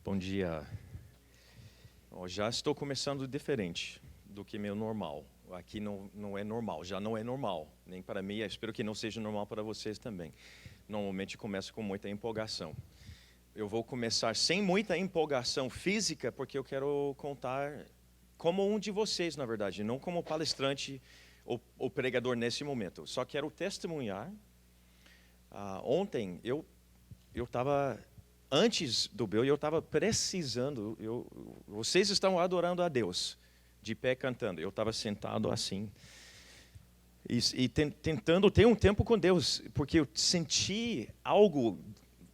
Bom dia. Já estou começando diferente do que meu normal. Aqui não é normal, já não é normal. Nem para mim, espero que não seja normal para vocês também. Normalmente começo com muita empolgação. Eu vou começar sem muita empolgação física, porque eu quero contar como um de vocês, na verdade, não como palestrante ou pregador nesse momento. Só quero testemunhar. Ontem eu estava... Antes do Bill, eu estava precisando, vocês estão adorando a Deus, de pé cantando. Eu estava sentado assim, e tentando ter um tempo com Deus, porque eu senti algo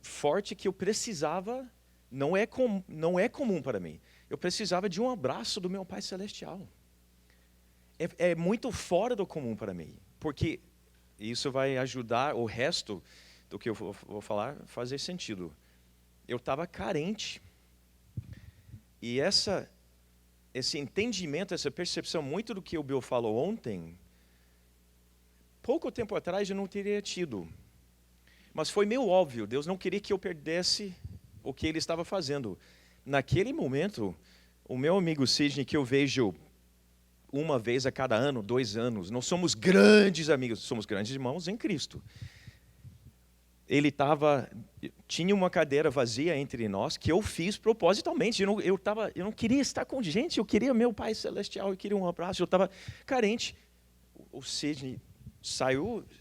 forte que eu precisava, não é comum para mim. Eu precisava de um abraço do meu Pai Celestial. É muito fora do comum para mim, porque isso vai ajudar o resto do que eu vou falar a fazer sentido. Eu estava carente. E esse entendimento, essa percepção, muito do que o Bill falou ontem, pouco tempo atrás eu não teria tido. Mas foi meio óbvio, Deus não queria que eu perdesse o que Ele estava fazendo. Naquele momento, o meu amigo Sidney, que eu vejo uma vez a cada ano, 2 anos, nós somos grandes amigos, somos grandes irmãos em Cristo. Ele tinha uma cadeira vazia entre nós, que eu fiz propositalmente. Eu não queria estar com gente, eu queria meu Pai Celestial, eu queria um abraço, eu estava carente. O Sidney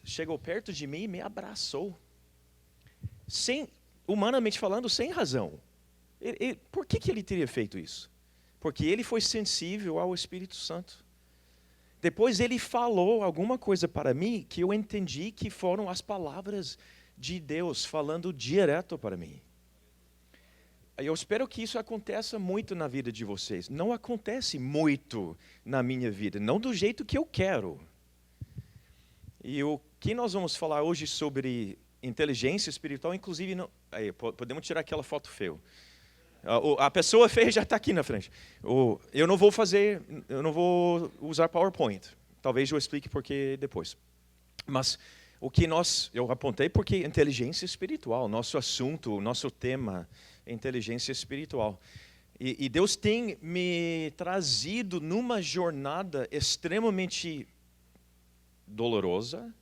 chegou perto de mim e me abraçou. Humanamente falando, sem razão. Por que ele teria feito isso? Porque ele foi sensível ao Espírito Santo. Depois ele falou alguma coisa para mim que eu entendi que foram as palavras de Deus falando direto para mim. Eu espero que isso aconteça muito na vida de vocês. Não acontece muito na minha vida, não do jeito que eu quero. E o que nós vamos falar hoje sobre inteligência espiritual, inclusive, podemos tirar aquela foto feia. A pessoa feia já está aqui na frente. Eu não vou usar PowerPoint. Talvez eu explique por que depois. Mas eu apontei porque inteligência espiritual, nosso assunto, nosso tema é inteligência espiritual. E Deus tem me trazido numa jornada extremamente dolorosa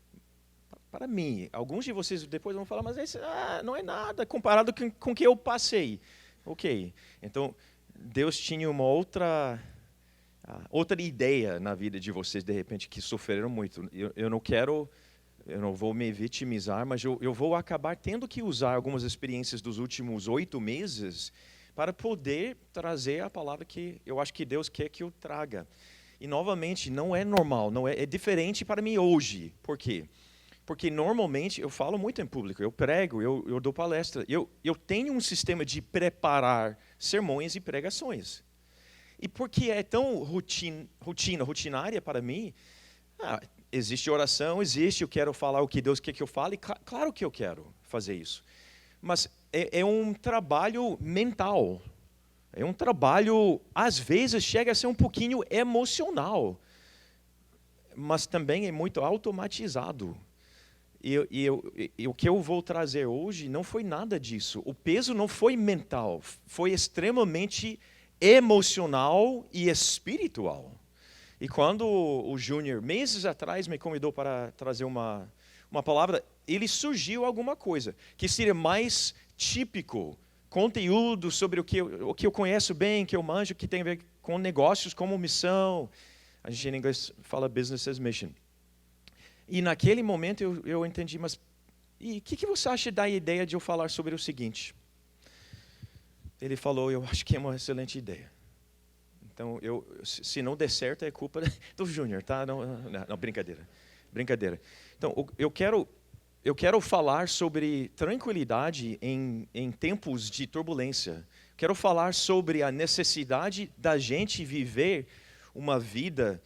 para mim. Alguns de vocês depois vão falar, mas isso não é nada comparado com o que eu passei. Ok, então Deus tinha uma outra ideia na vida de vocês, de repente, que sofreram muito. Eu não vou me vitimizar, mas eu vou acabar tendo que usar algumas experiências dos últimos 8 meses para poder trazer a palavra que eu acho que Deus quer que eu traga. E, novamente, não é normal, é diferente para mim hoje. Por quê? Porque, normalmente, eu falo muito em público, eu prego, eu dou palestra. Eu tenho um sistema de preparar sermões e pregações. E porque é tão rutinária para mim, existe oração, eu quero falar o que Deus quer que eu fale, claro que eu quero fazer isso. Mas é um trabalho mental, é um trabalho, às vezes, chega a ser um pouquinho emocional, mas também é muito automatizado. E o que eu vou trazer hoje não foi nada disso. O peso não foi mental, foi extremamente emocional e espiritual. E quando o Júnior, meses atrás, me convidou para trazer uma palavra, ele surgiu alguma coisa que seria mais típico, conteúdo sobre o que eu conheço bem, que eu manjo, que tem a ver com negócios como missão. A gente em inglês fala business as mission. E naquele momento eu entendi, mas o que você acha da ideia de eu falar sobre o seguinte? Ele falou, eu acho que é uma excelente ideia. Então, se não der certo, é culpa do Júnior, tá? Não, brincadeira. Então, eu quero falar sobre tranquilidade em tempos de turbulência. Quero falar sobre a necessidade da gente viver uma vida.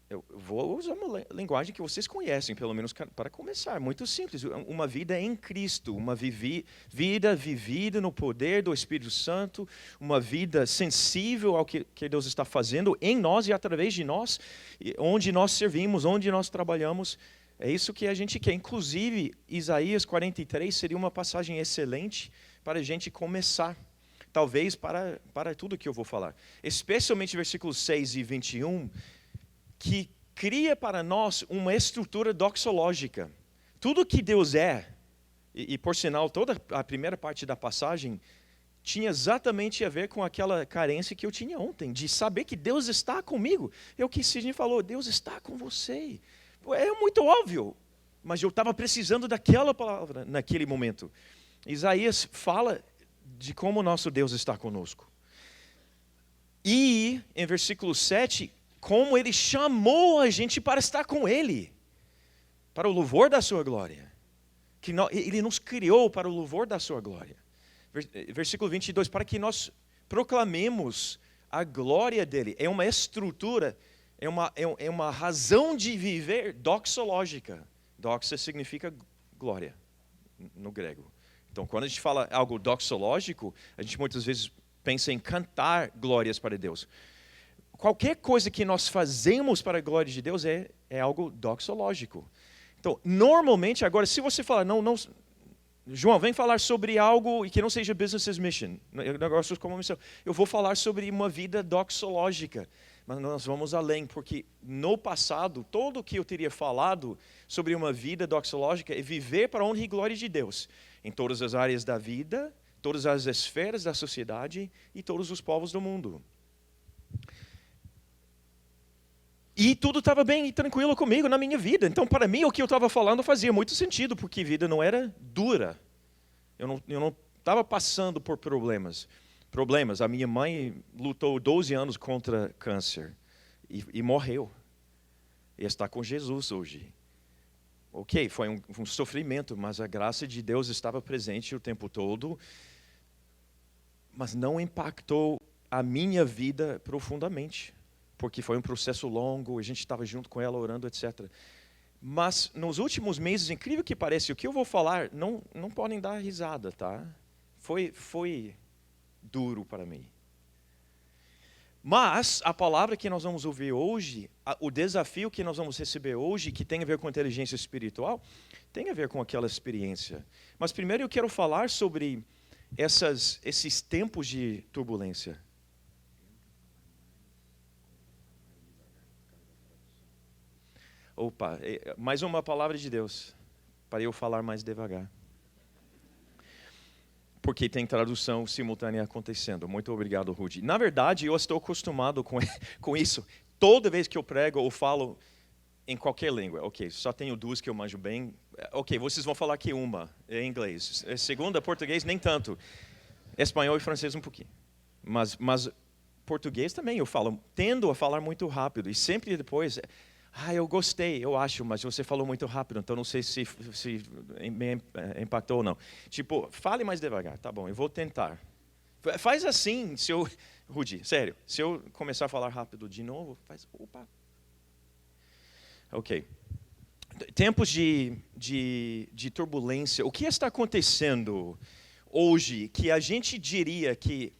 Eu vou usar uma linguagem que vocês conhecem, pelo menos para começar, muito simples. Uma vida em Cristo, uma vida vivida no poder do Espírito Santo, uma vida sensível ao que Deus está fazendo em nós e através de nós, onde nós servimos, onde nós trabalhamos. É isso que a gente quer. Inclusive, Isaías 43 seria uma passagem excelente para a gente começar. talvez para tudo que eu vou falar. Especialmente versículos 6 e 21, que cria para nós uma estrutura doxológica. Tudo que Deus é, e por sinal, toda a primeira parte da passagem tinha exatamente a ver com aquela carência que eu tinha ontem, de saber que Deus está comigo. É o que Sidney falou, Deus está com você. É muito óbvio, mas eu estava precisando daquela palavra naquele momento. Isaías fala de como nosso Deus está conosco. E, em versículo 7, como Ele chamou a gente para estar com Ele, para o louvor da sua glória. Que Ele nos criou para o louvor da sua glória. Versículo 22, para que nós proclamemos a glória dele. É uma estrutura, é uma razão de viver doxológica. Doxa significa glória, no grego. Então, quando a gente fala algo doxológico, a gente muitas vezes pensa em cantar glórias para Deus. Qualquer coisa que nós fazemos para a glória de Deus é algo doxológico. Então, normalmente, agora, se você falar, não, João, vem falar sobre algo que não seja business as mission, negócios como missão. Eu vou falar sobre uma vida doxológica, mas nós vamos além, porque no passado, tudo o que eu teria falado sobre uma vida doxológica é viver para a honra e glória de Deus, em todas as áreas da vida, todas as esferas da sociedade e todos os povos do mundo. E tudo estava bem e tranquilo comigo na minha vida. Então, para mim, o que eu estava falando fazia muito sentido, porque a vida não era dura. Eu não estava passando por problemas. A minha mãe lutou 12 anos contra câncer e morreu. E está com Jesus hoje. Ok, foi um sofrimento, mas a graça de Deus estava presente o tempo todo. Mas não impactou a minha vida profundamente. Porque foi um processo longo, a gente estava junto com ela orando, etc. Mas nos últimos meses, incrível que pareça, o que eu vou falar, não podem dar risada, tá? Foi duro para mim. Mas a palavra que nós vamos ouvir hoje, o desafio que nós vamos receber hoje, que tem a ver com inteligência espiritual, tem a ver com aquela experiência. Mas primeiro eu quero falar sobre esses tempos de turbulência. Opa, mais uma palavra de Deus, para eu falar mais devagar. Porque tem tradução simultânea acontecendo. Muito obrigado, Rudy. Na verdade, eu estou acostumado com isso. Toda vez que eu prego ou falo em qualquer língua. Ok, só tenho duas que eu manjo bem. Ok, vocês vão falar que uma é inglês. Segunda, português, nem tanto. Espanhol e francês um pouquinho. Mas português também eu tendo a falar muito rápido. E sempre depois... eu gostei, eu acho, mas você falou muito rápido, então não sei se me impactou ou não. Tipo, fale mais devagar, tá bom, eu vou tentar. Faz assim, Rudy, sério, se eu começar a falar rápido de novo, opa. Ok. Tempos de turbulência, o que está acontecendo hoje que a gente diria que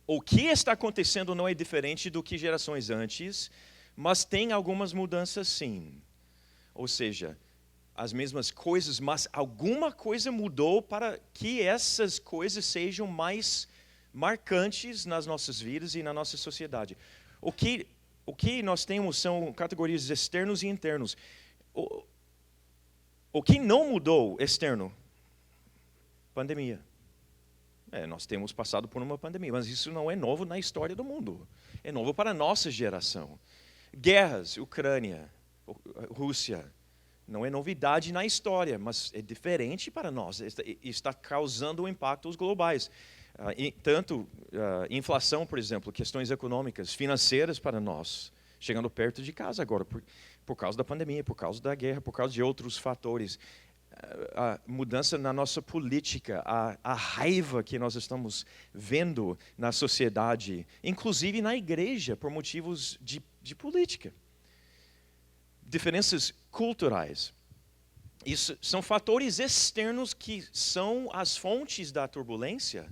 o que está acontecendo não é diferente do que gerações antes, mas tem algumas mudanças sim. Ou seja, as mesmas coisas, mas alguma coisa mudou para que essas coisas sejam mais marcantes nas nossas vidas e na nossa sociedade. O que nós temos são categorias externos e internos. O que não mudou externo? Pandemia. Nós temos passado por uma pandemia, mas isso não é novo na história do mundo. É novo para a nossa geração. Guerras, Ucrânia, Rússia, não é novidade na história, mas é diferente para nós, está causando impactos globais. Tanto inflação, por exemplo, questões econômicas, financeiras para nós, chegando perto de casa agora, por causa da pandemia, por causa da guerra, por causa de outros fatores. A mudança na nossa política, a raiva que nós estamos vendo na sociedade, inclusive na igreja, por motivos de política. Diferenças culturais. Isso são fatores externos que são as fontes da turbulência.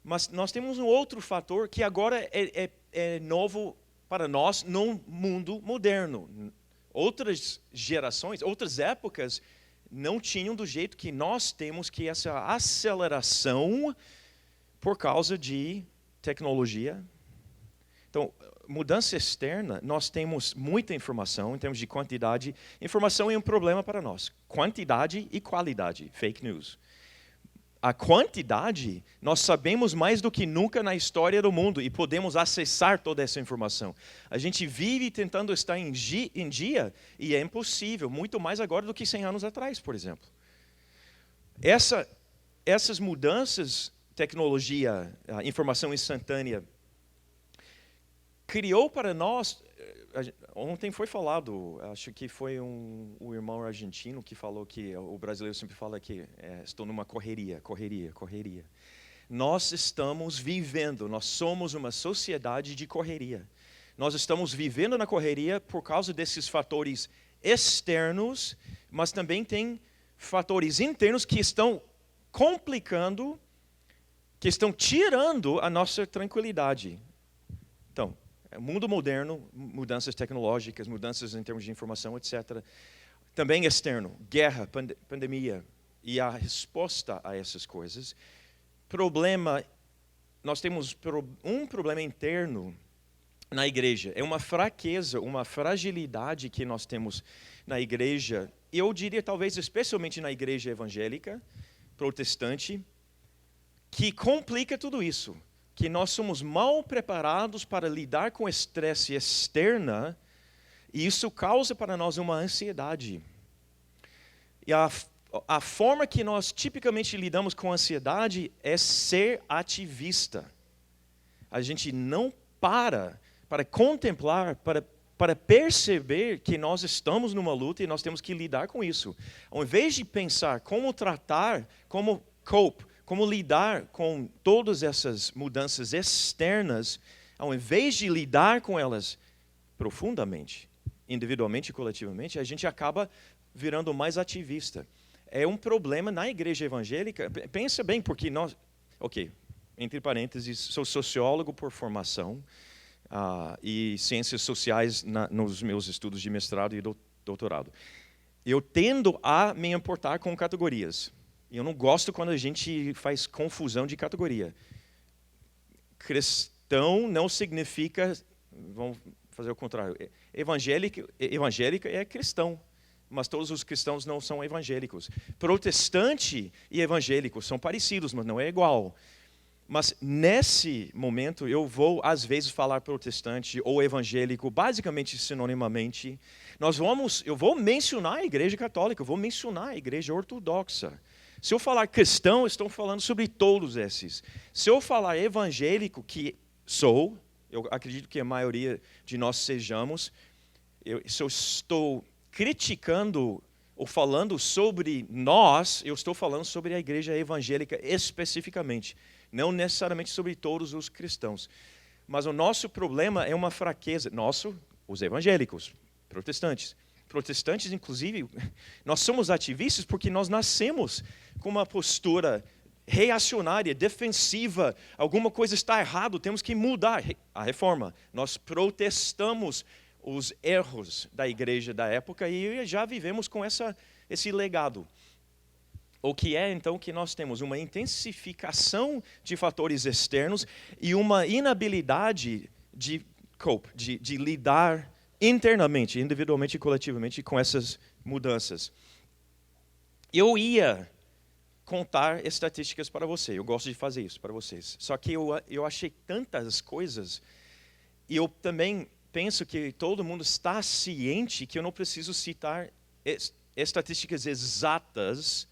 Mas nós temos um outro fator que agora é novo para nós no mundo moderno. Outras gerações, outras épocas não tinham do jeito que nós temos, que essa aceleração por causa de tecnologia. Então, mudança externa, nós temos muita informação em termos de quantidade. Informação é um problema para nós. Quantidade e qualidade, fake news. A quantidade, nós sabemos mais do que nunca na história do mundo e podemos acessar toda essa informação. A gente vive tentando estar em dia e é impossível, muito mais agora do que 100 anos atrás, por exemplo. Essas mudanças, tecnologia, informação instantânea, criou para nós, ontem foi falado, acho que foi o irmão argentino que falou que o brasileiro sempre fala que estou numa correria. Nós estamos vivendo, nós somos uma sociedade de correria. Nós estamos vivendo na correria por causa desses fatores externos, mas também tem fatores internos que estão complicando, que estão tirando a nossa tranquilidade. Então, mundo moderno, mudanças tecnológicas, mudanças em termos de informação, etc. Também externo, guerra, pandemia e a resposta a essas coisas. Nós temos um problema interno na igreja. É uma fraqueza, uma fragilidade que nós temos na igreja. Eu diria talvez especialmente na igreja evangélica, protestante, que complica tudo isso. Que nós somos mal preparados para lidar com o estresse externo e isso causa para nós uma ansiedade. E a forma que nós tipicamente lidamos com a ansiedade é ser ativista. A gente não para contemplar, para perceber que nós estamos numa luta e nós temos que lidar com isso. Ao invés de pensar como tratar, como lidar com todas essas mudanças externas, ao invés de lidar com elas profundamente, individualmente e coletivamente, a gente acaba virando mais ativista. É um problema na igreja evangélica. Pensa bem, porque nós... entre parênteses, sou sociólogo por formação e ciências sociais nos meus estudos de mestrado e doutorado. Eu tendo a me importar com categorias. Eu não gosto quando a gente faz confusão de categoria. Cristão não significa, vamos fazer o contrário, evangélica é cristão, mas todos os cristãos não são evangélicos. Protestante e evangélico são parecidos, mas não é igual. Mas nesse momento eu vou às vezes falar protestante ou evangélico, basicamente sinonimamente. Eu vou mencionar a igreja católica, eu vou mencionar a igreja ortodoxa. Se eu falar cristão, estou falando sobre todos esses. Se eu falar evangélico, que sou, eu acredito que a maioria de nós sejamos, se eu estou criticando ou falando sobre nós, eu estou falando sobre a igreja evangélica especificamente, não necessariamente sobre todos os cristãos. Mas o nosso problema é uma fraqueza, os evangélicos, protestantes. Protestantes, inclusive, nós somos ativistas porque nós nascemos com uma postura reacionária, defensiva. Alguma coisa está errada, temos que mudar a reforma. Nós protestamos os erros da igreja da época e já vivemos com esse legado. O que é, então, que nós temos? Uma intensificação de fatores externos e uma inabilidade de lidar internamente, individualmente e coletivamente, com essas mudanças. Eu ia contar estatísticas para você, eu gosto de fazer isso para vocês. Só que eu achei tantas coisas, e eu também penso que todo mundo está ciente que eu não preciso citar estatísticas exatas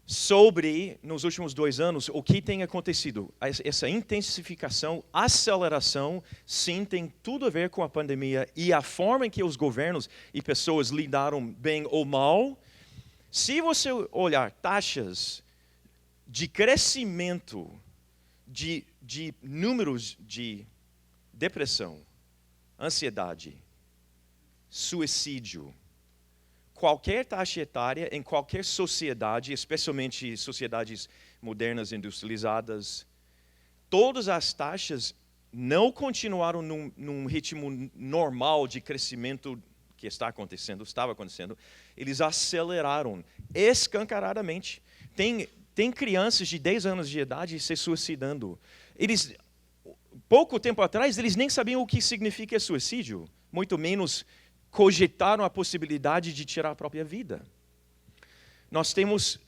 sobre, nos últimos 2 anos, o que tem acontecido. Essa intensificação, aceleração, sim, tem tudo a ver com a pandemia e a forma em que os governos e pessoas lidaram bem ou mal. Se você olhar taxas de crescimento de números de depressão, ansiedade, suicídio, qualquer taxa etária em qualquer sociedade, especialmente sociedades modernas, industrializadas, todas as taxas não continuaram num ritmo normal de crescimento que estava acontecendo, eles aceleraram escancaradamente. Tem tem crianças de 10 anos de idade se suicidando. Pouco tempo atrás, eles nem sabiam o que significa suicídio, muito menos cogitaram a possibilidade de tirar a própria vida. Nós temos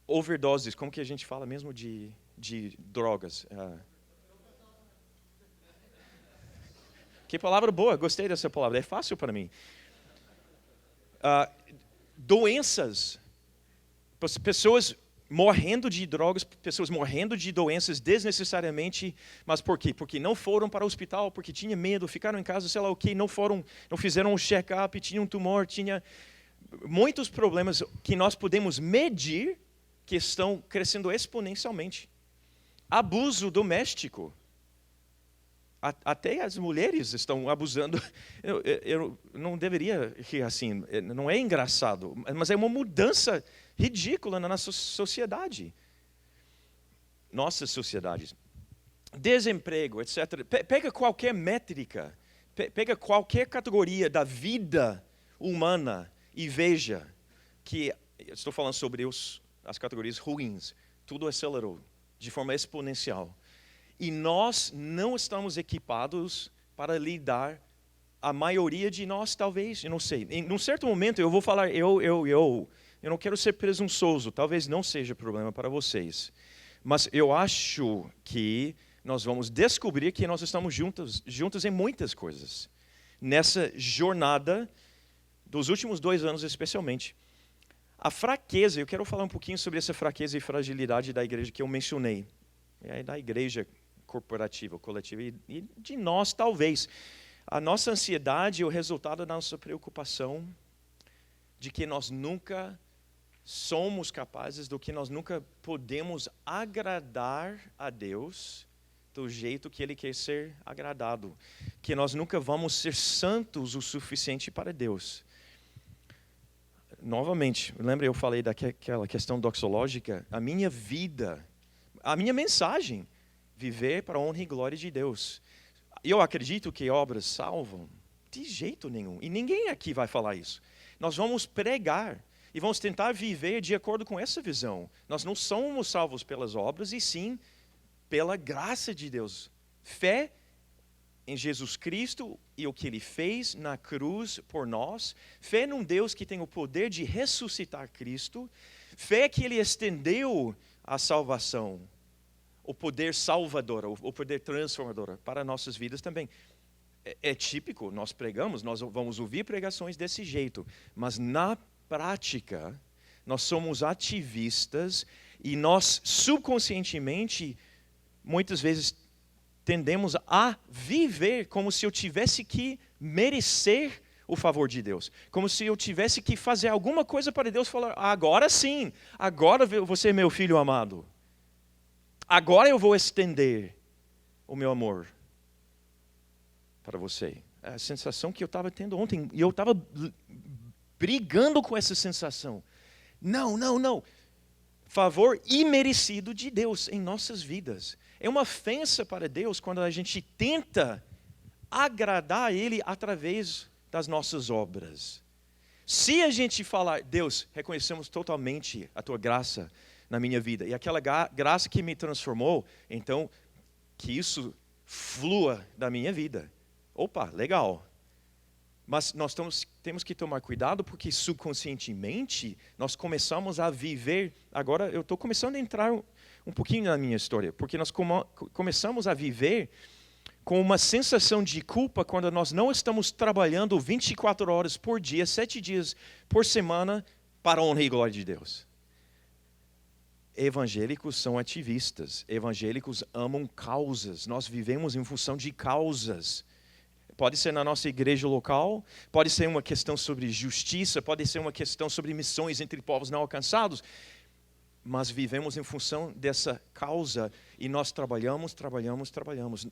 overdoses, como que a gente fala mesmo de drogas? Que palavra boa, gostei dessa palavra, é fácil para mim. Doenças, pessoas morrendo de drogas, pessoas morrendo de doenças desnecessariamente, mas por quê? Porque não foram para o hospital, porque tinha medo, ficaram em casa, sei lá o quê, não fizeram um check-up, tinha um tumor, tinha muitos problemas que nós podemos medir que estão crescendo exponencialmente. Abuso doméstico. Até as mulheres estão abusando. Eu não deveria rir assim, não é engraçado, mas é uma mudança ridícula na nossa sociedade. Nossas sociedades. Desemprego, etc. Pega qualquer métrica, pega qualquer categoria da vida humana e veja que, estou falando sobre as categorias ruins, tudo acelerou de forma exponencial. E nós não estamos equipados para lidar, a maioria de nós talvez, eu não sei. Em um certo momento eu vou falar, eu não quero ser presunçoso, talvez não seja problema para vocês. Mas eu acho que nós vamos descobrir que nós estamos juntos em muitas coisas. Nessa jornada dos últimos 2 anos especialmente. A fraqueza, eu quero falar um pouquinho sobre essa fraqueza e fragilidade da igreja que eu mencionei. Da igreja corporativa, coletiva e de nós talvez. A nossa ansiedade é o resultado da nossa preocupação de que nós nunca somos capazes, do que nós nunca podemos agradar a Deus do jeito que Ele quer ser agradado. Que nós nunca vamos ser santos o suficiente para Deus. Novamente, lembra eu falei daquela questão doxológica? A minha vida, a minha mensagem, viver para a honra e glória de Deus. Eu acredito que obras salvam? De jeito nenhum. E ninguém aqui vai falar isso. Nós vamos pregar e vamos tentar viver de acordo com essa visão. Nós não somos salvos pelas obras, e sim pela graça de Deus. Fé em Jesus Cristo e o que Ele fez na cruz por nós. Fé num Deus que tem o poder de ressuscitar Cristo. Fé que Ele estendeu a salvação, o poder salvador, o poder transformador para nossas vidas também. É típico, nós pregamos, nós vamos ouvir pregações desse jeito, mas na prática, nós somos ativistas e nós subconscientemente, muitas vezes, tendemos a viver como se eu tivesse que merecer o favor de Deus. Como se eu tivesse que fazer alguma coisa para Deus falar, agora sim, agora você é meu filho amado. Agora eu vou estender o meu amor para você. É a sensação que eu estava tendo ontem. E eu estava brigando com essa sensação. Não. Favor imerecido de Deus em nossas vidas. É uma ofensa para Deus quando a gente tenta agradar a Ele através das nossas obras. Se a gente falar, Deus, reconhecemos totalmente a Tua graça na minha vida, e aquela graça que me transformou, então, que isso flua da minha vida. Opa, legal. Mas nós temos que tomar cuidado, porque subconscientemente nós começamos a viver, agora eu estou começando a entrar um pouquinho na minha história, porque nós começamos a viver com uma sensação de culpa quando nós não estamos trabalhando 24 horas por dia, 7 dias por semana, para a honra e glória de Deus. Evangélicos são ativistas, evangélicos amam causas, nós vivemos em função de causas. Pode ser na nossa igreja local, pode ser uma questão sobre justiça, pode ser uma questão sobre missões entre povos não alcançados, mas vivemos em função dessa causa e nós trabalhamos.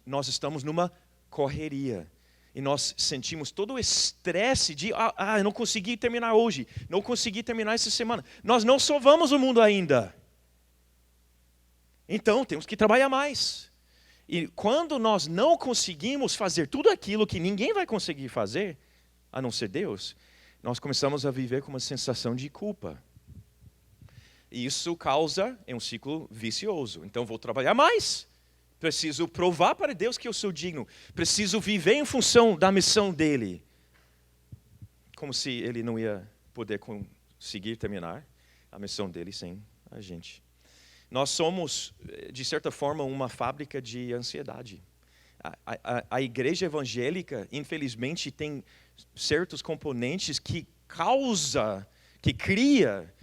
Nós estamos numa correria e nós sentimos todo o estresse de, eu não consegui terminar hoje, não consegui terminar essa semana. Nós não salvamos o mundo ainda. Então, temos que trabalhar mais. E quando nós não conseguimos fazer tudo aquilo que ninguém vai conseguir fazer, a não ser Deus, nós começamos a viver com uma sensação de culpa. E isso causa um ciclo vicioso. Então, vou trabalhar mais. Preciso provar para Deus que eu sou digno. Preciso viver em função da missão dele. Como se ele não ia poder conseguir terminar a missão dele sem a gente. Nós somos, de certa forma, uma fábrica de ansiedade. A igreja evangélica, infelizmente, tem certos componentes que cria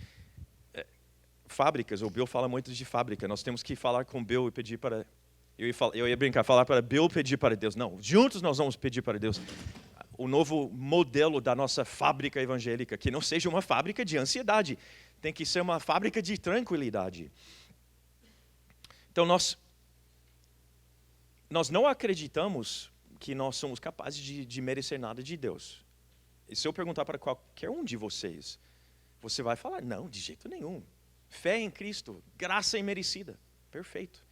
fábricas. O Bill fala muito de fábrica. Nós temos que falar com o Bill e pedir para... Eu ia brincar, falar para Bill pedir para Deus. Não, juntos nós vamos pedir para Deus o novo modelo da nossa fábrica evangélica, que não seja uma fábrica de ansiedade, tem que ser uma fábrica de tranquilidade. Então nós não acreditamos que nós somos capazes de merecer nada de Deus. E se eu perguntar para qualquer um de vocês, você vai falar, não, de jeito nenhum. Fé em Cristo, graça imerecida, perfeito.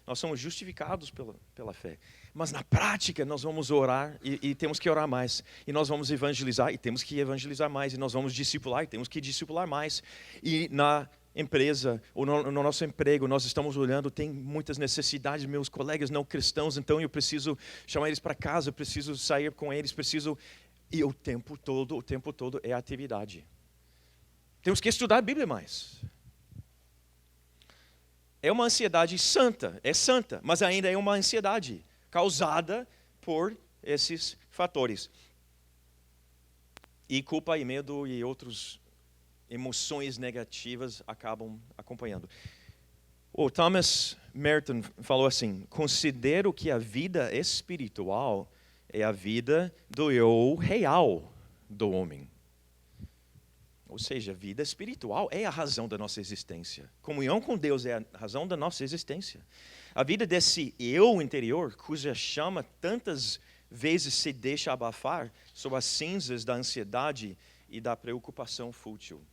Nós somos justificados pela fé. Mas na prática nós vamos orar e temos que orar mais. E nós vamos evangelizar e temos que evangelizar mais. E nós vamos discipular e temos que discipular mais. E na empresa ou no nosso emprego nós estamos olhando, tem muitas necessidades, meus colegas não cristãos, então eu preciso chamar eles para casa, eu preciso sair com eles, e o tempo todo é atividade. Temos que estudar a Bíblia mais. É uma ansiedade santa, mas ainda é uma ansiedade causada por esses fatores. E culpa e medo e outras emoções negativas acabam acompanhando. O Thomas Merton falou assim: considero que a vida espiritual é a vida do eu real do homem. Ou seja, a vida espiritual é a razão da nossa existência. Comunhão com Deus é a razão da nossa existência. A vida desse eu interior, cuja chama tantas vezes se deixa abafar sob as cinzas da ansiedade e da preocupação fútil.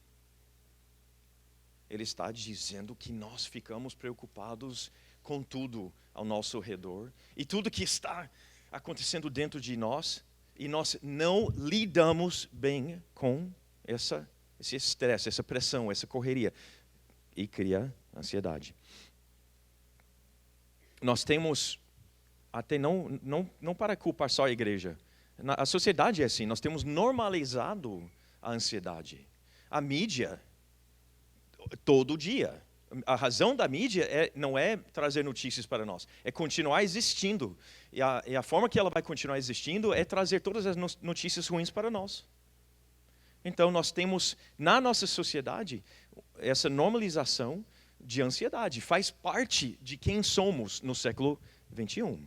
Ele está dizendo que nós ficamos preocupados com tudo ao nosso redor e tudo que está acontecendo dentro de nós, e nós não lidamos bem com esse estresse, essa pressão, essa correria, e cria ansiedade. Nós temos, até não para culpar só a igreja, a sociedade é assim, nós temos normalizado a ansiedade. A mídia, todo dia, a razão da mídia não é trazer notícias para nós, é continuar existindo. E a forma que ela vai continuar existindo é trazer todas as notícias ruins para nós. Então, nós temos, na nossa sociedade, essa normalização de ansiedade. Faz parte de quem somos no século XXI.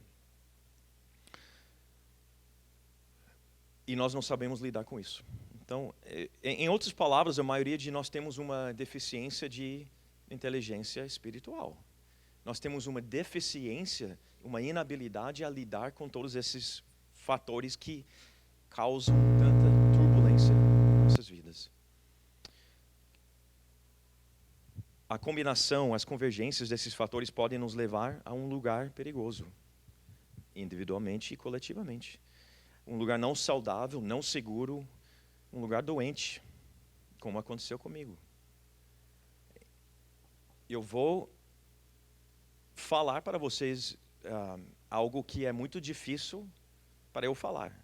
E nós não sabemos lidar com isso. Então, em outras palavras, a maioria de nós temos uma deficiência de inteligência espiritual. Nós temos uma deficiência, uma inabilidade a lidar com todos esses fatores que causam tanta turbulência nossas vidas. A combinação, as convergências desses fatores podem nos levar a um lugar perigoso, individualmente e coletivamente. Um lugar não saudável, não seguro, um lugar doente, como aconteceu comigo. Eu vou falar para vocês algo que é muito difícil para eu falar,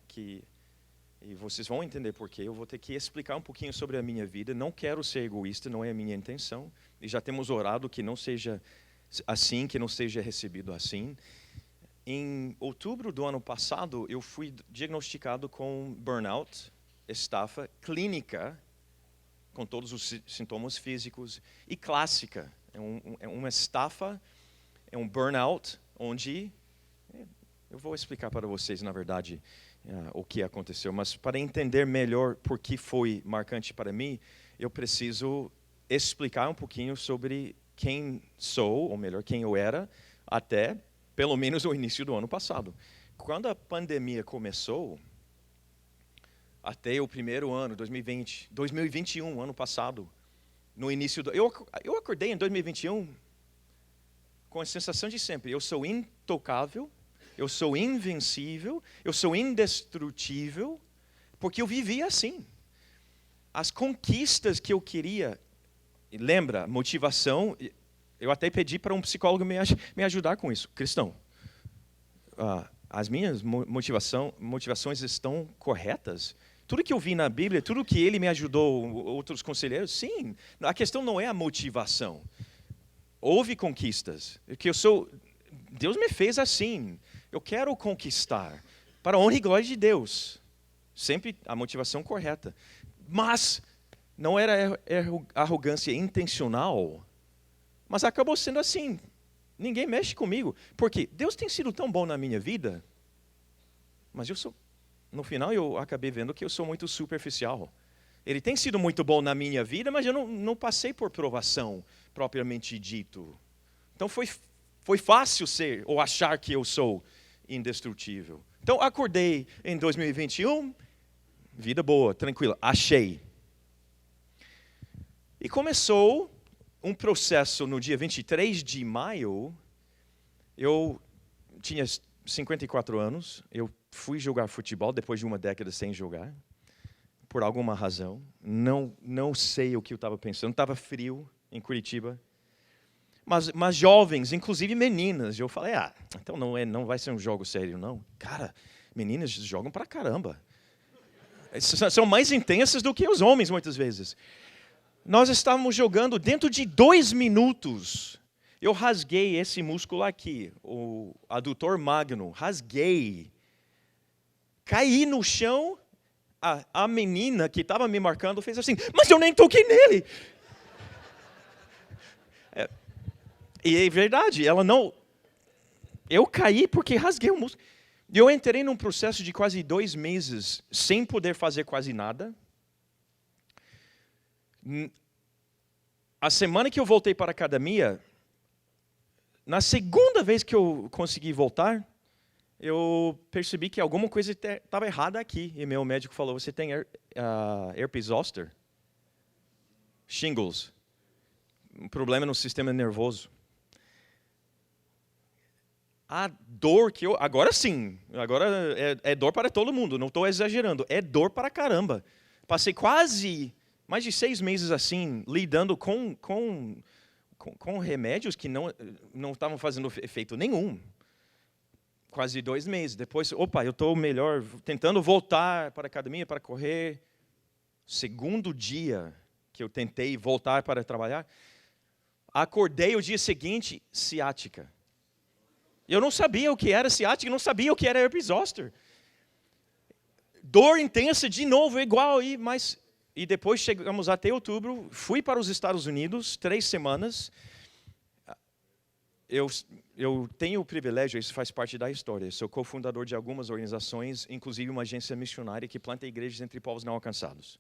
e vocês vão entender por quê. Eu vou ter que explicar um pouquinho sobre a minha vida. Não quero ser egoísta, não é a minha intenção. E já temos orado que não seja assim, que não seja recebido assim. Em outubro do ano passado, eu fui diagnosticado com burnout, estafa clínica, com todos os sintomas físicos, e clássica. É uma estafa, é um burnout, onde... Eu vou explicar para vocês, na verdade, o que aconteceu. Mas para entender melhor por que foi marcante para mim, eu preciso explicar um pouquinho sobre quem sou, ou melhor, quem eu era, até pelo menos o início do ano passado. Quando a pandemia começou, até o primeiro ano, 2021, ano passado, no início do... Eu acordei em 2021 com a sensação de sempre, eu sou intocável, eu sou invencível, eu sou indestrutível, porque eu vivia assim. As conquistas que eu queria, lembra, motivação, eu até pedi para um psicólogo me ajudar com isso. Cristão, as minhas motivações estão corretas? Tudo que eu vi na Bíblia, tudo que ele me ajudou, outros conselheiros, sim. A questão não é a motivação. Houve conquistas. Deus me fez assim. Eu quero conquistar. Para a honra e glória de Deus. Sempre a motivação correta. Mas não era arrogância intencional. Mas acabou sendo assim. Ninguém mexe comigo. Porque Deus tem sido tão bom na minha vida. Mas no final eu acabei vendo que eu sou muito superficial. Ele tem sido muito bom na minha vida, mas eu não passei por provação, propriamente dito. Então foi fácil ser ou achar que eu sou indestrutível. Então acordei em 2021, vida boa, tranquila, achei. E começou um processo no dia 23 de maio. Eu tinha 54 anos, eu fui jogar futebol depois de uma década sem jogar, por alguma razão. Não sei o que eu estava pensando, estava frio em Curitiba. Mas jovens, inclusive meninas, eu falei, então não vai ser um jogo sério, não. Cara, meninas jogam pra caramba. São mais intensas do que os homens, muitas vezes. Nós estávamos jogando, dentro de 2 minutos, eu rasguei esse músculo aqui, o adutor magno, rasguei. Caí no chão, a menina que estava me marcando fez assim, mas eu nem toquei nele. E é verdade, ela não... Eu caí porque rasguei o músculo. Eu entrei num processo de quase 2 meses, sem poder fazer quase nada. A semana que eu voltei para a academia, na segunda vez que eu consegui voltar, eu percebi que alguma coisa estava errada aqui. E meu médico falou, você tem herpes zoster? Shingles. Um problema no sistema nervoso. A dor que eu... Agora sim, agora é dor para todo mundo, não estou exagerando. É dor para caramba. Passei quase mais de 6 meses assim, lidando com remédios que não estavam fazendo efeito nenhum. Quase 2 meses. Depois, eu estou melhor, tentando voltar para a academia, para correr. Segundo dia que eu tentei voltar para trabalhar, acordei o dia seguinte, ciática. Eu não sabia o que era ciática, não sabia o que era herpes zoster. Dor intensa de novo, igual, e depois chegamos até outubro, fui para os Estados Unidos, 3 semanas. Eu tenho o privilégio, isso faz parte da história, sou cofundador de algumas organizações, inclusive uma agência missionária que planta igrejas entre povos não alcançados.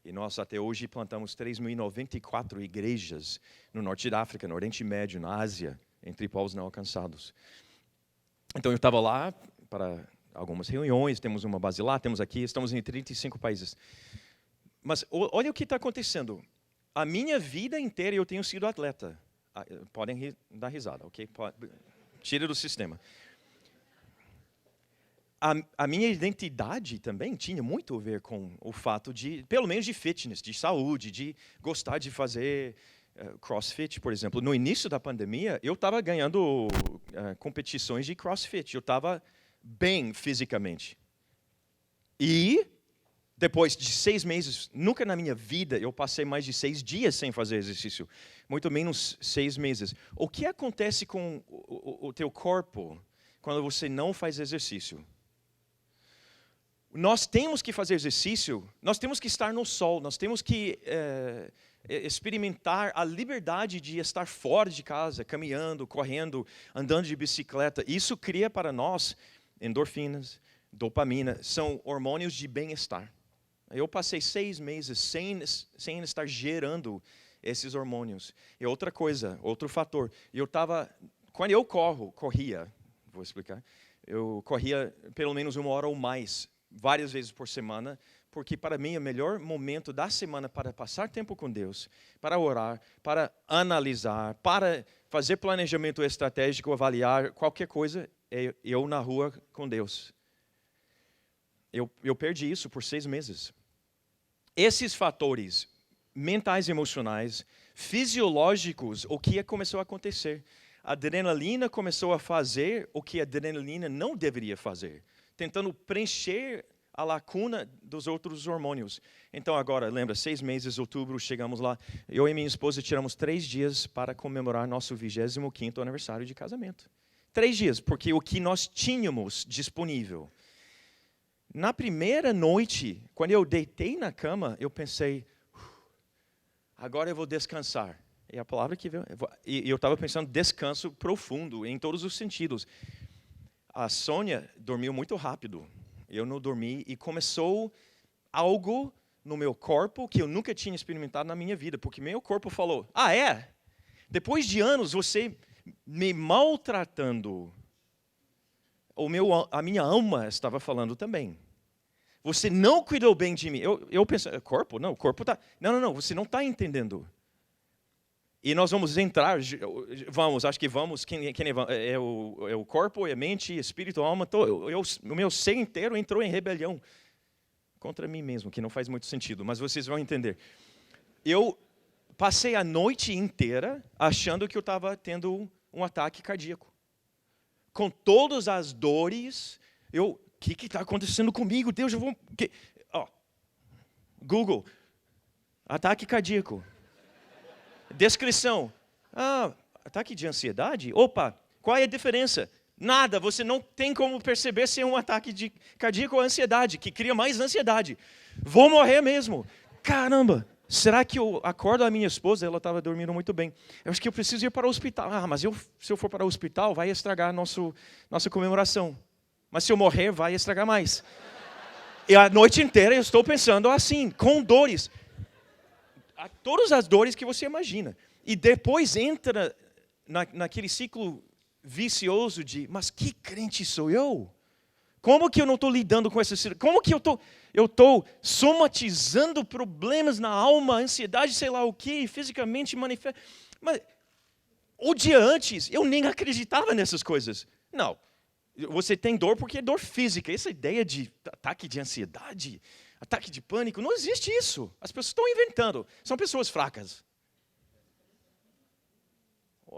E nós até hoje plantamos 3.094 igrejas no norte da África, no Oriente Médio, na Ásia, entre povos não alcançados. Então eu estava lá para algumas reuniões, temos uma base lá, temos aqui, estamos em 35 países. Mas olha o que está acontecendo. A minha vida inteira eu tenho sido atleta. Podem dar risada, ok? Tira do sistema. A minha identidade também tinha muito a ver com o fato de, pelo menos de fitness, de saúde, de gostar de fazer crossfit, por exemplo. No início da pandemia, eu estava ganhando competições de crossfit. Eu estava bem fisicamente. E depois de 6 meses, nunca na minha vida eu passei mais de 6 dias sem fazer exercício. Muito menos 6 meses. O que acontece com o teu corpo quando você não faz exercício? Nós temos que fazer exercício, nós temos que estar no sol, nós temos que experimentar a liberdade de estar fora de casa, caminhando, correndo, andando de bicicleta. Isso cria para nós endorfinas, dopamina, são hormônios de bem-estar. Eu passei 6 meses sem estar gerando esses hormônios. E outra coisa, outro fator, quando eu corria, vou explicar, eu corria pelo menos 1 hora ou mais, várias vezes por semana, porque para mim o melhor momento da semana para passar tempo com Deus, para orar, para analisar, para fazer planejamento estratégico, avaliar qualquer coisa, é eu na rua com Deus. Eu perdi isso por 6 meses. Esses fatores mentais, emocionais, fisiológicos, o que começou a acontecer. A adrenalina começou a fazer o que a adrenalina não deveria fazer, tentando preencher a lacuna dos outros hormônios. Então agora, lembra, 6 meses, outubro, chegamos lá, eu e minha esposa tiramos 3 dias para comemorar nosso 25º aniversário de casamento. 3 dias, porque o que nós tínhamos disponível. Na primeira noite, quando eu deitei na cama, eu pensei, agora eu vou descansar. É a palavra que veio. E eu estava pensando descanso profundo, em todos os sentidos. A Sônia dormiu muito rápido. Eu não dormi e começou algo no meu corpo que eu nunca tinha experimentado na minha vida, porque meu corpo falou, depois de anos você me maltratando, a minha alma estava falando também. Você não cuidou bem de mim. Eu pensei, corpo? Não, o corpo está... Não, você não está entendendo. E nós vamos entrar, acho que vamos, quem é o corpo, é a mente, espírito, a alma, o meu ser inteiro entrou em rebelião contra mim mesmo, que não faz muito sentido, mas vocês vão entender. Eu passei a noite inteira achando que eu estava tendo um ataque cardíaco. Com todas as dores, o que está acontecendo comigo? Deus, Google, ataque cardíaco. Descrição. Ataque de ansiedade? Opa, qual é a diferença? Nada, você não tem como perceber se é um ataque cardíaco ou ansiedade, que cria mais ansiedade. Vou morrer mesmo. Caramba, será que eu acordo a minha esposa? Ela estava dormindo muito bem. Eu acho que eu preciso ir para o hospital. Mas se eu for para o hospital, vai estragar nossa comemoração. Mas se eu morrer, vai estragar mais. E a noite inteira eu estou pensando assim, com dores. Todas as dores que você imagina. E depois entra naquele ciclo vicioso de, mas que crente sou eu? Como que eu não estou lidando com essa situação? Como que eu estou somatizando problemas na alma, ansiedade, sei lá o que, fisicamente manifesta. Mas o dia antes, eu nem acreditava nessas coisas. Não, você tem dor porque é dor física. Essa ideia de ataque de ansiedade... Ataque de pânico, não existe isso. As pessoas estão inventando. São pessoas fracas.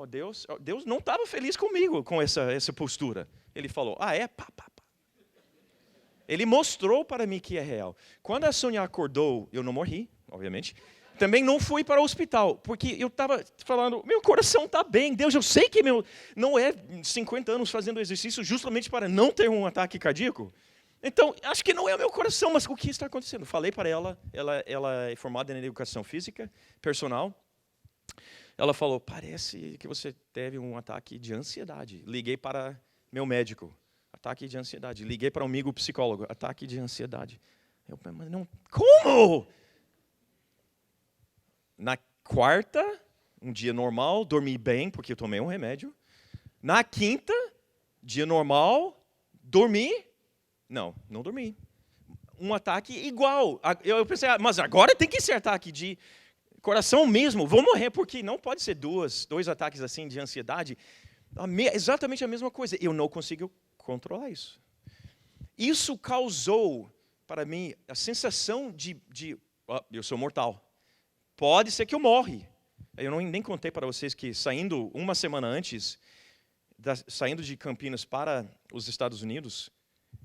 Deus não estava feliz comigo com essa postura. Ele falou, pá. Ele mostrou para mim que é real. Quando a Sônia acordou, eu não morri, obviamente. Também não fui para o hospital, porque eu estava falando, meu coração está bem. Deus, eu sei que não é 50 anos fazendo exercício justamente para não ter um ataque cardíaco. Então, acho que não é o meu coração, mas o que está acontecendo? Falei para ela é formada em educação física, personal. Ela falou, parece que você teve um ataque de ansiedade. Liguei para meu médico, ataque de ansiedade. Liguei para um amigo psicólogo, ataque de ansiedade. Mas não, como? Na quarta, um dia normal, dormi bem, porque eu tomei um remédio. Na quinta, dia normal, dormi. Não dormi. Um ataque igual. Eu pensei, mas agora tem que ser ataque de coração mesmo. Vou morrer, porque não pode ser dois ataques assim de ansiedade. Exatamente a mesma coisa. Eu não consigo controlar isso. Isso causou, para mim, a sensação de eu sou mortal. Pode ser que eu morre. Eu nem contei para vocês que saindo uma semana antes, saindo de Campinas para os Estados Unidos,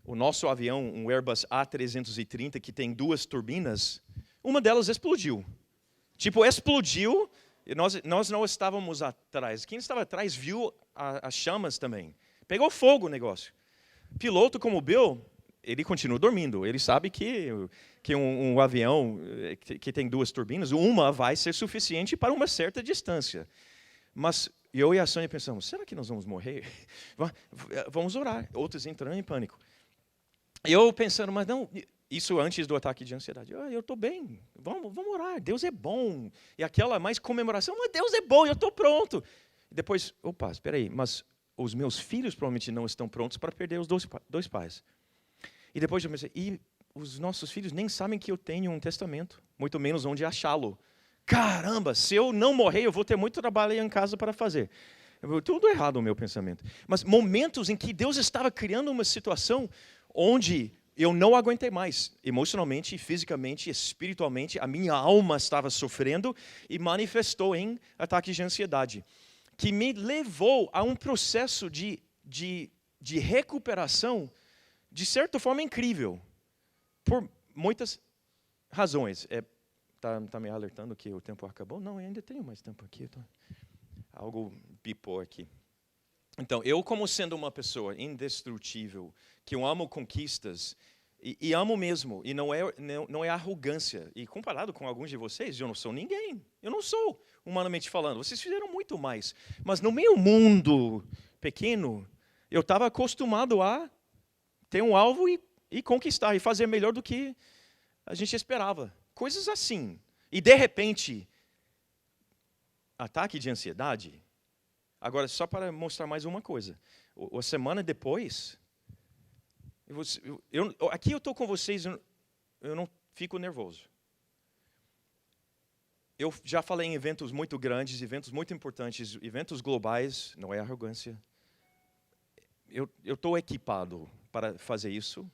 o nosso avião, um Airbus A330, que tem 2 turbinas, uma delas explodiu. Explodiu, e nós não estávamos atrás. Quem estava atrás viu as chamas também. Pegou fogo o negócio. Piloto como o Bill, ele continua dormindo. Ele sabe que um avião que tem 2 turbinas, uma vai ser suficiente para uma certa distância. Mas eu e a Sônia pensamos, será que nós vamos morrer? Vamos orar. Outros entrando em pânico. Eu pensando, mas não, isso antes do ataque de ansiedade. Eu estou bem, vamos orar, Deus é bom. E aquela mais comemoração, mas Deus é bom, eu estou pronto. Depois, espera aí, mas os meus filhos provavelmente não estão prontos para perder os dois pais. E depois eu pensei, e os nossos filhos nem sabem que eu tenho um testamento, muito menos onde achá-lo. Caramba, se eu não morrer, eu vou ter muito trabalho em casa para fazer. Tudo errado o meu pensamento. Mas momentos em que Deus estava criando uma situação onde eu não aguentei mais, emocionalmente, fisicamente, espiritualmente, a minha alma estava sofrendo e manifestou em ataques de ansiedade, que me levou a um processo de recuperação, de certa forma, incrível, por muitas razões. Tá me alertando que o tempo acabou? Não, eu ainda tenho mais tempo aqui. Algo bipou aqui. Então, eu como sendo uma pessoa indestrutível, que eu amo conquistas, e amo mesmo, e não é arrogância. E comparado com alguns de vocês, eu não sou ninguém. Eu não sou, humanamente falando. Vocês fizeram muito mais. Mas no meu mundo pequeno, eu estava acostumado a ter um alvo e conquistar, e fazer melhor do que a gente esperava. Coisas assim. E, de repente, ataque de ansiedade. Agora, só para mostrar mais uma coisa. A semana depois, aqui eu estou com vocês, eu não fico nervoso. Eu já falei em eventos muito grandes, eventos muito importantes, eventos globais, não é arrogância. Eu estou equipado para fazer isso.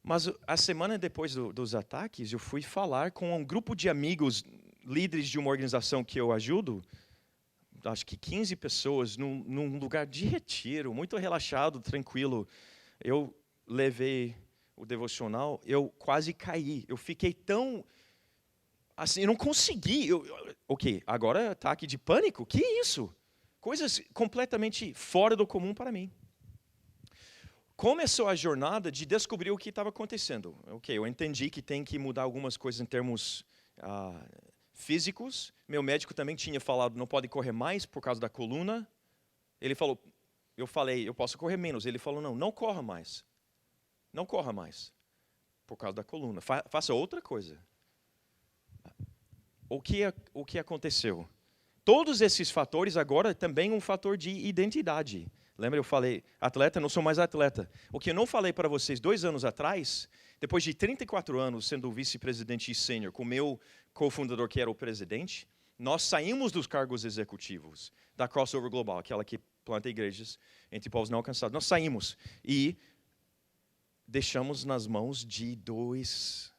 Mas a semana depois dos ataques, eu fui falar com um grupo de amigos, líderes de uma organização que eu ajudo, acho que 15 pessoas, num lugar de retiro, muito relaxado, tranquilo. Eu levei o devocional, eu quase caí. Eu fiquei tão... assim, eu não consegui. Ok, agora é ataque de pânico? Que isso? Coisas completamente fora do comum para mim. Começou a jornada de descobrir o que estava acontecendo. Ok, eu entendi que tem que mudar algumas coisas em termos físicos. Meu médico também tinha falado, não pode correr mais por causa da coluna. Ele falou, eu falei, eu posso correr menos. Ele falou, não corra mais. Não corra mais por causa da coluna. Faça outra coisa. O que aconteceu? Todos esses fatores agora também um fator de identidade. Lembra, eu falei, atleta, não sou mais atleta. O que eu não falei para vocês 2 anos atrás, depois de 34 anos sendo vice-presidente e sênior, com o meu cofundador que era o presidente, nós saímos dos cargos executivos da Crossover Global, aquela que planta igrejas entre povos não alcançados. Nós saímos e deixamos nas mãos de duas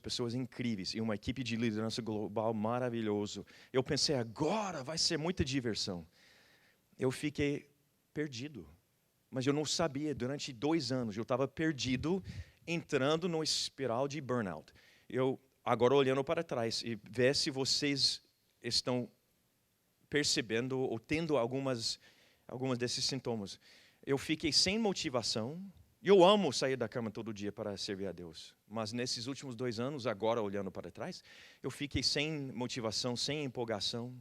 pessoas incríveis e uma equipe de liderança global maravilhoso. Eu pensei, agora vai ser muita diversão. Eu fiquei perdido, mas eu não sabia. Durante 2 anos eu estava perdido, entrando no espiral de burnout. Eu agora olhando para trás e ver se vocês estão percebendo ou tendo algumas desses sintomas. Eu fiquei sem motivação. Eu amo sair da cama todo dia para servir a Deus, mas nesses últimos 2 anos, agora olhando para trás, eu fiquei sem motivação, sem empolgação.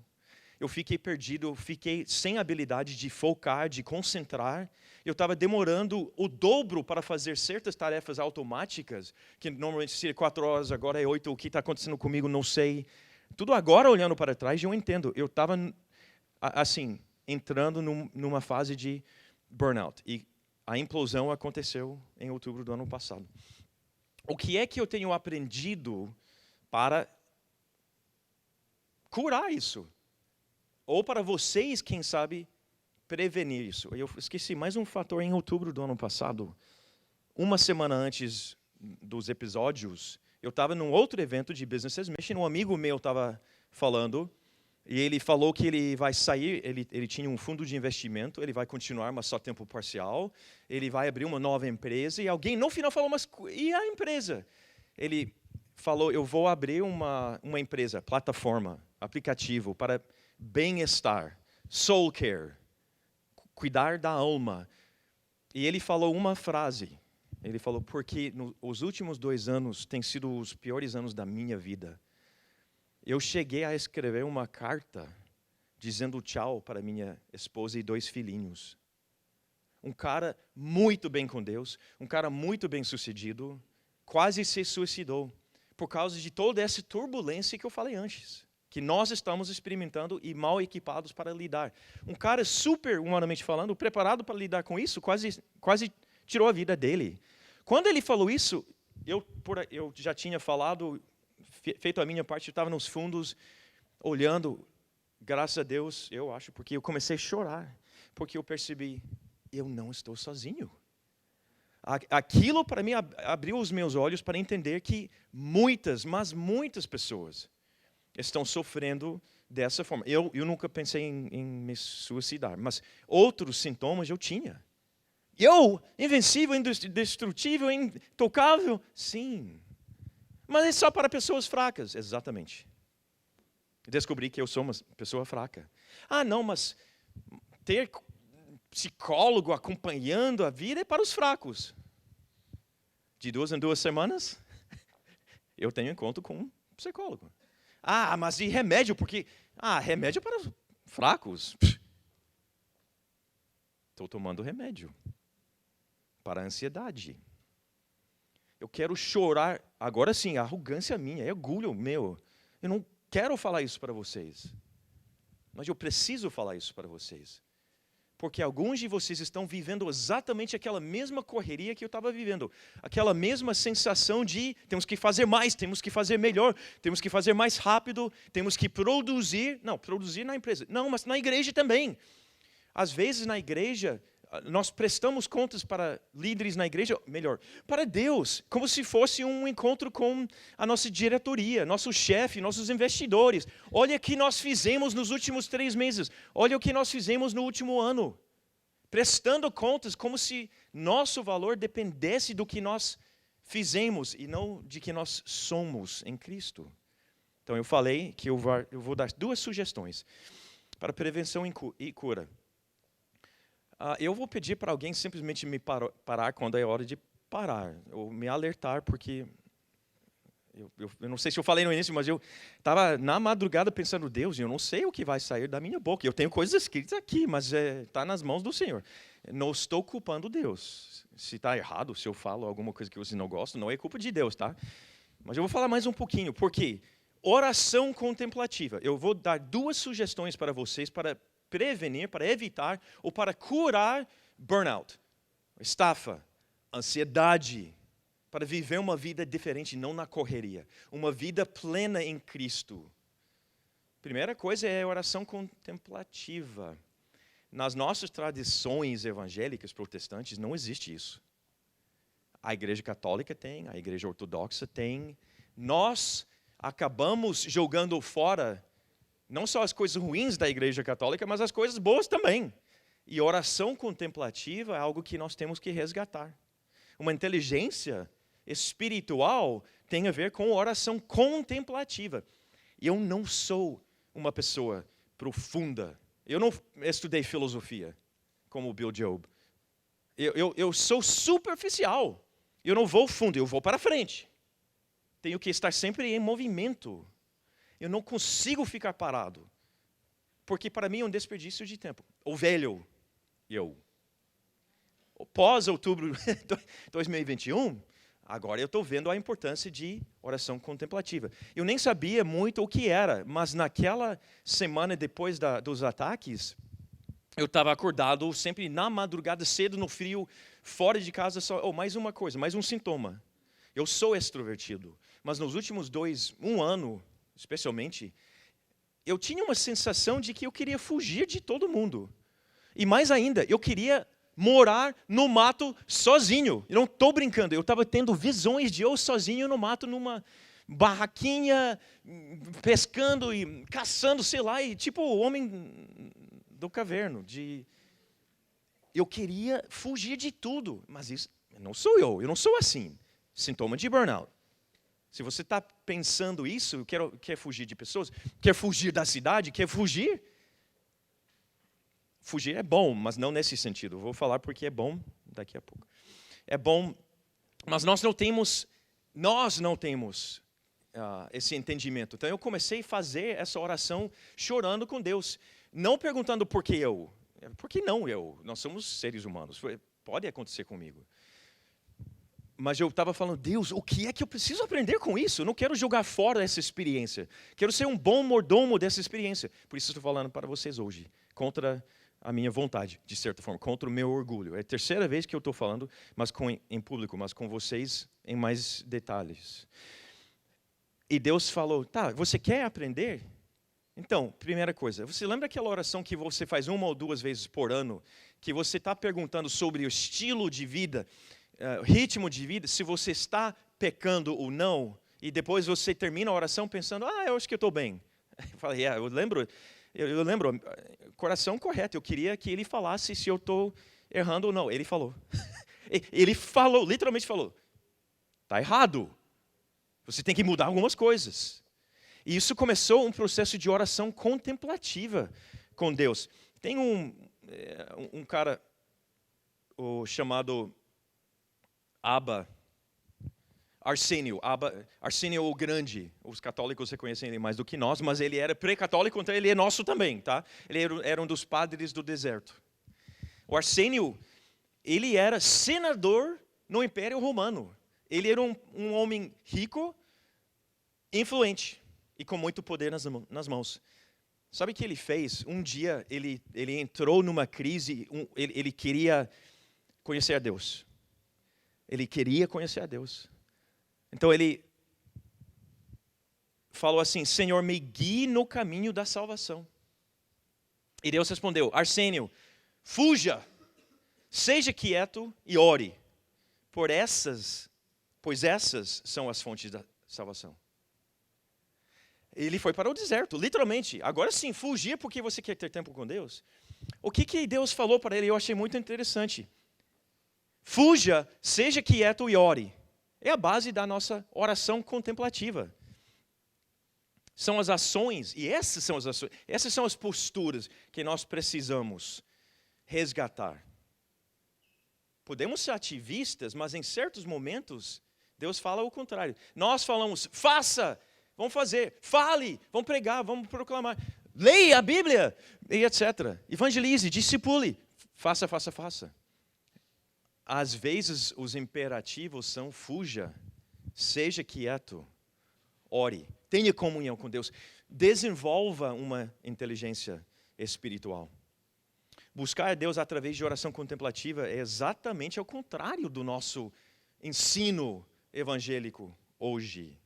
Eu fiquei perdido, eu fiquei sem habilidade de focar, de concentrar. Eu estava demorando o dobro para fazer certas tarefas automáticas, que normalmente seria 4 horas, agora é 8. O que está acontecendo comigo, não sei. Tudo agora, olhando para trás, eu entendo. Eu estava, assim, entrando numa fase de burnout. E a implosão aconteceu em outubro do ano passado. O que é que eu tenho aprendido para curar isso? Ou para vocês, quem sabe, prevenir isso. Eu esqueci mais um fator em outubro do ano passado. Uma semana antes dos episódios, eu estava num outro evento de Business as Mission. Um amigo meu estava falando, e ele falou que ele vai sair, ele tinha um fundo de investimento, ele vai continuar, mas só tempo parcial. Ele vai abrir uma nova empresa, e alguém no final falou, mas e a empresa? Ele falou, eu vou abrir uma empresa, plataforma, aplicativo para bem-estar, soul care, cuidar da alma. E ele falou uma frase. Ele falou, porque os últimos 2 anos têm sido os piores anos da minha vida. Eu cheguei a escrever uma carta dizendo tchau para minha esposa e 2 filhinhos. Um cara muito bem com Deus, um cara muito bem sucedido, quase se suicidou por causa de toda essa turbulência que eu falei antes, que nós estamos experimentando e mal equipados para lidar. Um cara super, humanamente falando, preparado para lidar com isso, quase tirou a vida dele. Quando ele falou isso, eu já tinha falado, feito a minha parte, eu estava nos fundos, olhando, graças a Deus, eu acho, porque eu comecei a chorar, porque eu percebi, eu não estou sozinho. Aquilo para mim abriu os meus olhos para entender que muitas, mas muitas pessoas estão sofrendo dessa forma. Eu nunca pensei em me suicidar, mas outros sintomas eu tinha. Eu, invencível, indestrutível, intocável? Sim. Mas é só para pessoas fracas, exatamente. Descobri que eu sou uma pessoa fraca. Não, mas ter psicólogo acompanhando a vida é para os fracos. De 2 em 2 semanas, eu tenho encontro com um psicólogo. Mas e remédio? Porque, remédio é para os fracos. Estou tomando remédio para a ansiedade. Eu quero chorar. Agora sim, a arrogância minha, é orgulho meu. Eu não quero falar isso para vocês. Mas eu preciso falar isso para vocês. Porque alguns de vocês estão vivendo exatamente aquela mesma correria que eu estava vivendo. Aquela mesma sensação de temos que fazer mais, temos que fazer melhor, temos que fazer mais rápido, temos que produzir. Não, produzir na empresa. Não, mas na igreja também. Às vezes na igreja, nós prestamos contas para líderes na igreja, melhor, para Deus, como se fosse um encontro com a nossa diretoria, nosso chefe, nossos investidores. Olha o que nós fizemos nos últimos 3 meses. Olha o que nós fizemos no último ano. Prestando contas como se nosso valor dependesse do que nós fizemos e não de que nós somos em Cristo. Então eu falei que eu vou dar 2 sugestões para prevenção e cura. Eu vou pedir para alguém simplesmente me parar quando é hora de parar, ou me alertar, porque eu não sei se eu falei no início, mas eu estava na madrugada pensando, Deus, eu não sei o que vai sair da minha boca. Eu tenho coisas escritas aqui, mas está nas mãos do Senhor. Não estou culpando Deus. Se está errado, se eu falo alguma coisa que você não gosta, não é culpa de Deus, tá? Mas eu vou falar mais um pouquinho, porque oração contemplativa. Eu vou dar 2 sugestões para vocês para prevenir, para evitar ou para curar burnout, estafa, ansiedade, para viver uma vida diferente, não na correria, uma vida plena em Cristo. Primeira coisa é a oração contemplativa. Nas nossas tradições evangélicas protestantes não existe isso. A Igreja Católica tem, a Igreja Ortodoxa tem. Nós acabamos jogando fora não só as coisas ruins da Igreja Católica, mas as coisas boas também. E oração contemplativa é algo que nós temos que resgatar. Uma inteligência espiritual tem a ver com oração contemplativa. Eu não sou uma pessoa profunda. Eu não estudei filosofia, como o Bill Job. Eu sou superficial. Eu não vou fundo, eu vou para frente. Tenho que estar sempre em movimento. Eu não consigo ficar parado, porque para mim é um desperdício de tempo. O velho, pós outubro de 2021, agora eu estou vendo a importância de oração contemplativa. Eu nem sabia muito o que era, mas naquela semana depois dos ataques, eu estava acordado sempre na madrugada, cedo, no frio, fora de casa. Mais uma coisa, mais um sintoma. Eu sou extrovertido, mas nos últimos 1 ano, especialmente, eu tinha uma sensação de que eu queria fugir de todo mundo. E mais ainda, eu queria morar no mato sozinho. Eu não estou brincando, eu estava tendo visões de eu sozinho no mato, numa barraquinha, pescando e caçando, sei lá, e tipo o homem do caverno. Eu queria fugir de tudo, mas isso não sou eu não sou assim. Sintoma de burnout. Se você está pensando isso, quer fugir de pessoas, quer fugir da cidade, quer fugir. Fugir é bom, mas não nesse sentido. Vou falar porque é bom daqui a pouco. É bom, mas nós não temos esse entendimento. Então eu comecei a fazer essa oração chorando com Deus. Não perguntando por que eu. Por que não eu? Nós somos seres humanos. Pode acontecer comigo. Mas eu estava falando, Deus, o que é que eu preciso aprender com isso? Eu não quero jogar fora essa experiência. Quero ser um bom mordomo dessa experiência. Por isso estou falando para vocês hoje, contra a minha vontade, de certa forma, contra o meu orgulho. É a 3ª vez que eu estou falando, mas em público, mas com vocês em mais detalhes. E Deus falou, você quer aprender? Então, primeira coisa, você lembra aquela oração que você faz 1 ou 2 vezes por ano, que você está perguntando sobre o estilo de vida ritmo de vida, se você está pecando ou não, e depois você termina a oração pensando, eu acho que eu estou bem. Eu falei, eu lembro, coração correto, eu queria que ele falasse se eu estou errando ou não. Ele falou. Ele falou, literalmente falou, está errado. Você tem que mudar algumas coisas. E isso começou um processo de oração contemplativa com Deus. Tem um cara chamado Arsênio o Grande. Os católicos reconhecem ele mais do que nós, mas ele era pré-católico, então ele é nosso também, tá? Ele era um dos padres do deserto. O Arsênio, ele era senador no Império Romano. Ele era um homem rico, influente e com muito poder nas mãos. Sabe o que ele fez? Um dia ele entrou numa crise, ele queria conhecer a Deus. Ele queria conhecer a Deus. Então ele falou assim, Senhor, me guie no caminho da salvação. E Deus respondeu, Arsênio, fuja, seja quieto e ore, pois essas são as fontes da salvação. Ele foi para o deserto, literalmente. Agora sim, fugir porque você quer ter tempo com Deus. O que Deus falou para ele, eu achei muito interessante. Fuja, seja quieto e ore. É a base da nossa oração contemplativa. São as ações, e essas são as posturas que nós precisamos resgatar. Podemos ser ativistas, mas em certos momentos, Deus fala o contrário. Nós falamos, faça, vamos fazer, fale, vamos pregar, vamos proclamar, leia a Bíblia, e etc. Evangelize, discipule, faça. Às vezes os imperativos são fuja, seja quieto, ore, tenha comunhão com Deus, desenvolva uma inteligência espiritual. Buscar a Deus através de oração contemplativa é exatamente ao contrário do nosso ensino evangélico hoje.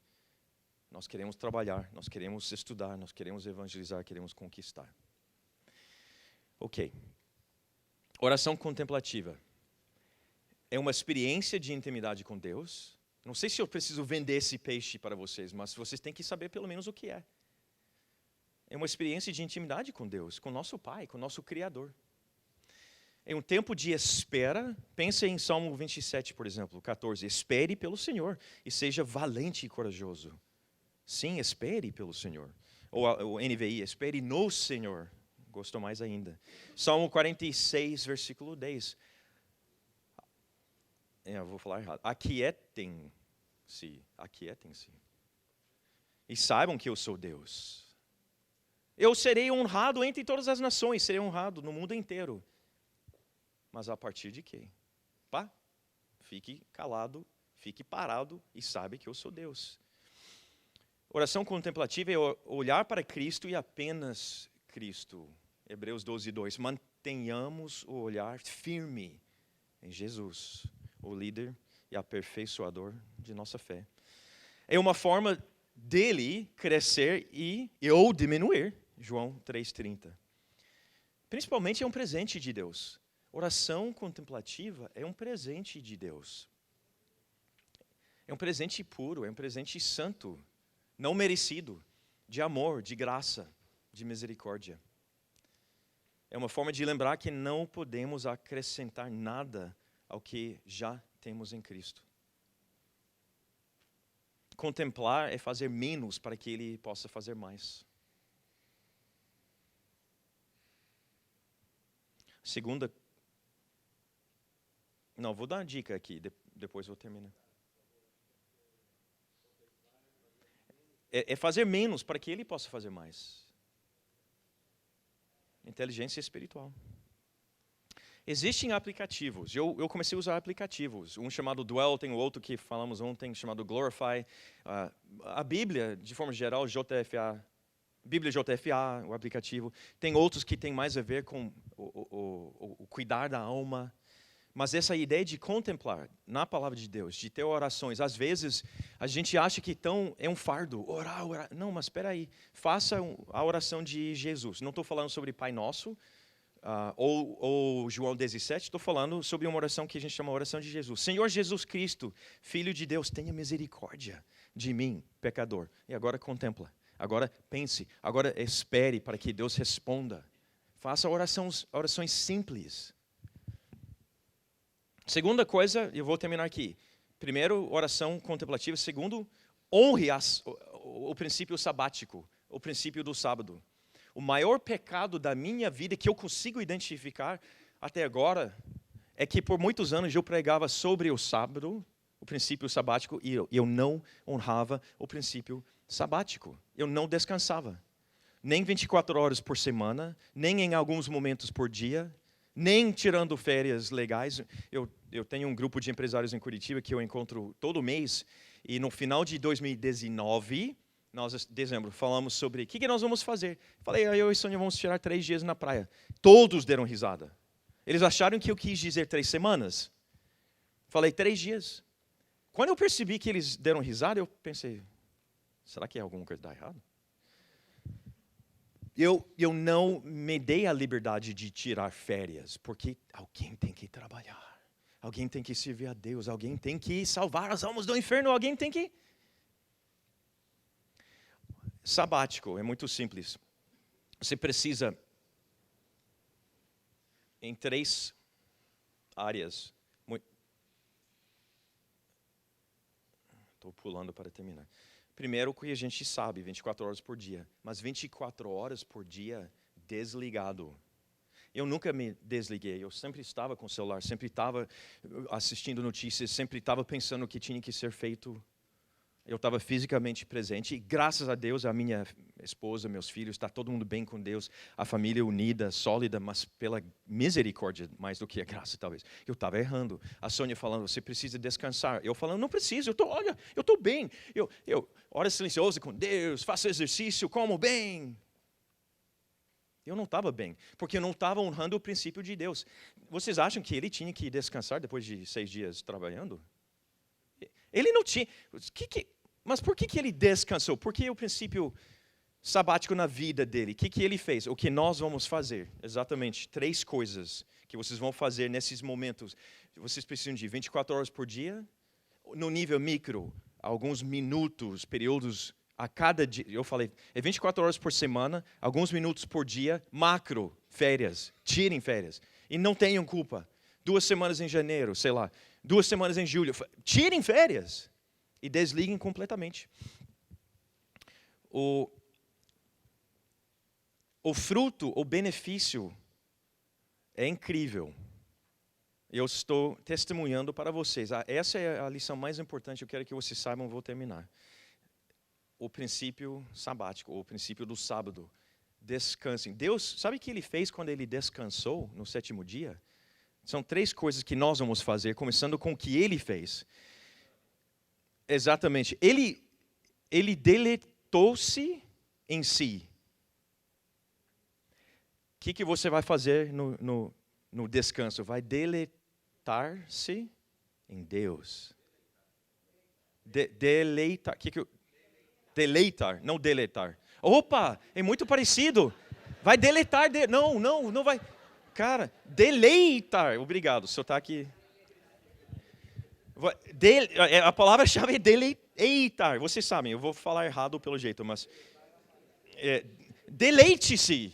Nós queremos trabalhar, nós queremos estudar, nós queremos evangelizar, queremos conquistar. Ok. Oração contemplativa é uma experiência de intimidade com Deus. Não sei se eu preciso vender esse peixe para vocês, mas vocês têm que saber pelo menos o que é. É uma experiência de intimidade com Deus, com nosso Pai, com nosso Criador. É um tempo de espera. Pensa em Salmo 27, por exemplo, 14. Espere pelo Senhor e seja valente e corajoso. Sim, espere pelo Senhor. Ou o NVI, espere no Senhor. Gostou mais ainda. Salmo 46, versículo 10. Eu vou falar errado. Aquietem-se. E saibam que eu sou Deus. Eu serei honrado entre todas as nações. Serei honrado no mundo inteiro. Mas a partir de quê? Fique calado, fique parado e saiba que eu sou Deus. Oração contemplativa é olhar para Cristo e apenas Cristo. Hebreus 12, 2. Mantenhamos o olhar firme em Jesus, o líder e aperfeiçoador de nossa fé. É uma forma dele crescer ou diminuir. João 3,30. Principalmente é um presente de Deus. Oração contemplativa é um presente de Deus. É um presente puro, é um presente santo, não merecido, de amor, de graça, de misericórdia. É uma forma de lembrar que não podemos acrescentar nada ao que já temos em Cristo. Contemplar é fazer menos para que Ele possa fazer mais. Segunda. Não, vou dar uma dica aqui, depois vou terminar. É fazer menos para que Ele possa fazer mais. Inteligência espiritual. Existem aplicativos. Eu comecei a usar aplicativos. Um chamado Dwell, tem o outro que falamos ontem, chamado Glorify. A Bíblia, de forma geral, JFA, Bíblia JFA, o aplicativo. Tem outros que tem mais a ver com o cuidar da alma. Mas essa ideia de contemplar na palavra de Deus, de ter orações, às vezes a gente acha que é um fardo, orar. Não, mas espera aí, faça a oração de Jesus. Não estou falando sobre Pai Nosso, ou João 17, estou falando sobre uma oração que a gente chama oração de Jesus. Senhor Jesus Cristo, Filho de Deus, tenha misericórdia de mim, pecador. E agora contempla, agora pense, agora espere para que Deus responda. Faça orações simples. Segunda coisa, eu vou terminar aqui. Primeiro, oração contemplativa. Segundo, honre o princípio sabático, o princípio do sábado. O maior pecado da minha vida que eu consigo identificar até agora é que por muitos anos eu pregava sobre o sábado, o princípio sabático, e eu não honrava o princípio sabático. Eu não descansava. Nem 24 horas por semana, nem em alguns momentos por dia, nem tirando férias legais. Eu tenho um grupo de empresários em Curitiba que eu encontro todo mês, e no final de 2019... dezembro, falamos sobre o que nós vamos fazer. Falei, eu e Sônia vamos tirar 3 dias na praia. Todos deram risada. Eles acharam que eu quis dizer 3 semanas. Falei, 3 dias. Quando eu percebi que eles deram risada, eu pensei, será que alguma coisa está errada? Eu não me dei a liberdade de tirar férias, porque alguém tem que trabalhar. Alguém tem que servir a Deus. Alguém tem que salvar as almas do inferno. Alguém tem que... Sabático é muito simples. Você precisa, em 3 áreas. Estou pulando para terminar. Primeiro, o que a gente sabe, 24 horas por dia. Mas 24 horas por dia desligado. Eu nunca me desliguei. Eu sempre estava com o celular, sempre estava assistindo notícias, sempre estava pensando o que tinha que ser feito. Eu estava fisicamente presente e, graças a Deus, a minha esposa, meus filhos, está todo mundo bem com Deus, a família unida, sólida, mas pela misericórdia, mais do que a graça, talvez. Eu estava errando. A Sônia falando, você precisa descansar. Eu falando, não preciso, eu estou bem. Eu ora silenciosa com Deus, faço exercício, como bem. Eu não estava bem, porque eu não estava honrando o princípio de Deus. Vocês acham que ele tinha que descansar depois de 6 dias trabalhando? Ele não tinha... Mas por que ele descansou? Por que o princípio sabático na vida dele? O que ele fez? O que nós vamos fazer? Exatamente 3 coisas que vocês vão fazer nesses momentos. Vocês precisam de 24 horas por dia, no nível micro, alguns minutos, períodos a cada dia. Eu falei, é 24 horas por semana, alguns minutos por dia, macro, férias. Tirem férias. E não tenham culpa. 2 semanas em janeiro, sei lá. 2 semanas em julho. Tirem férias. E desliguem completamente. O fruto, o benefício é incrível. Eu estou testemunhando para vocês. Essa é a lição mais importante, eu quero que vocês saibam, vou terminar. O princípio sabático, o princípio do sábado. Descansem. Deus, sabe o que ele fez quando ele descansou no 7º dia? São 3 coisas que nós vamos fazer, começando com o que ele fez. Exatamente. Ele deleitou-se em si. O que você vai fazer no descanso? Vai deleitar-se em Deus. Deleitar. Deleitar, não deleitar. Opa, é muito parecido. Vai deleitar. Não vai. Cara, deleitar. Obrigado, o sotaque... A palavra-chave é deleitar. Vocês sabem, eu vou falar errado pelo jeito, mas... deleite-se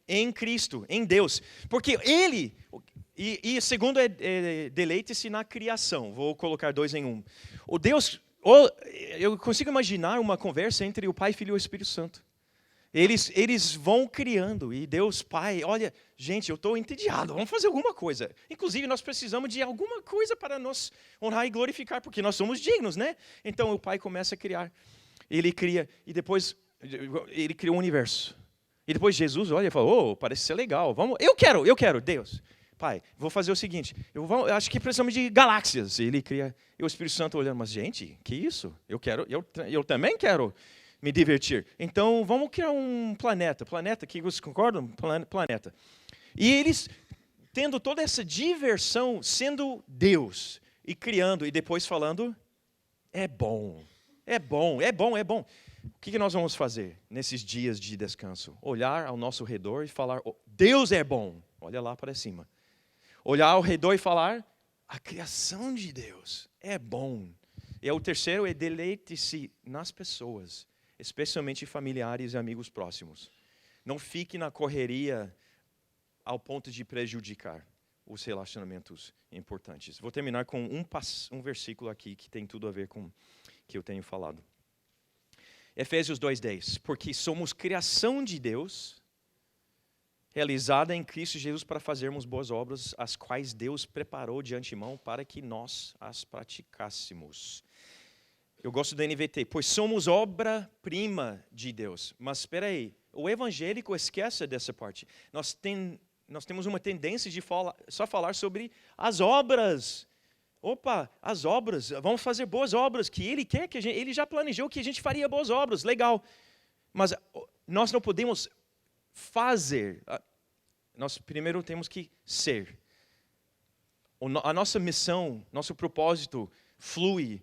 em Cristo, em Deus. Porque Ele... E segundo deleite-se na criação. Vou colocar 2 em 1. O Deus... eu consigo imaginar uma conversa entre o Pai, Filho e o Espírito Santo. Eles vão criando, e Deus Pai, olha, gente, eu estou entediado, vamos fazer alguma coisa. Inclusive, nós precisamos de alguma coisa para nos honrar e glorificar, porque nós somos dignos, né? Então, o Pai começa a criar. Ele cria, e depois, ele cria o universo. E depois Jesus olha e fala, parece ser legal, vamos, eu quero, Deus. Pai, vou fazer o seguinte, eu acho que precisamos de galáxias. Ele cria, e o Espírito Santo olhando, mas gente, que isso? Eu também quero me divertir. Então, vamos criar um planeta. Planeta, que vocês concordam? Planeta. E eles, tendo toda essa diversão, sendo Deus, e criando, e depois falando, é bom. O que nós vamos fazer nesses dias de descanso? Olhar ao nosso redor e falar, Deus é bom. Olha lá para cima. Olhar ao redor e falar, a criação de Deus é bom. E o terceiro é deleite-se nas pessoas, especialmente familiares e amigos próximos. Não fique na correria ao ponto de prejudicar os relacionamentos importantes. Vou terminar com um versículo aqui que tem tudo a ver com o que eu tenho falado. Efésios 2:10. Porque somos criação de Deus, realizada em Cristo Jesus para fazermos boas obras, as quais Deus preparou de antemão para que nós as praticássemos. Eu gosto do NVT, pois somos obra-prima de Deus. Mas espera aí, o evangélico esquece dessa parte. Nós temos uma tendência de só falar sobre as obras. Opa, as obras, vamos fazer boas obras, que Ele quer que Ele já planejou que a gente faria boas obras, legal. Mas nós não podemos fazer. Nós primeiro temos que ser. A nossa missão, nosso propósito flui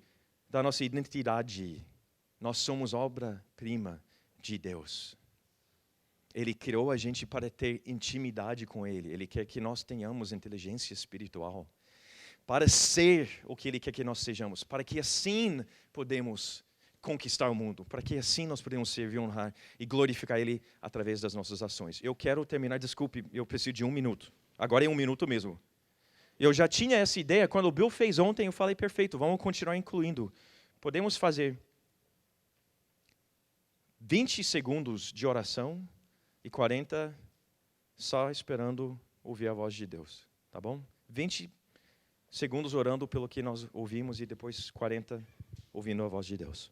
da nossa identidade. Nós somos obra-prima de Deus. Ele criou a gente para ter intimidade com Ele. Ele quer que nós tenhamos inteligência espiritual. Para ser o que Ele quer que nós sejamos. Para que assim podemos conquistar o mundo. Para que assim nós podemos servir, honrar e glorificar Ele através das nossas ações. Eu quero terminar, desculpe, eu preciso de 1 minuto. Agora é 1 minuto mesmo. Eu já tinha essa ideia, quando o Bill fez ontem, eu falei, perfeito, vamos continuar incluindo. Podemos fazer 20 segundos de oração e 40 só esperando ouvir a voz de Deus, tá bom? 20 segundos orando pelo que nós ouvimos e depois 40 ouvindo a voz de Deus.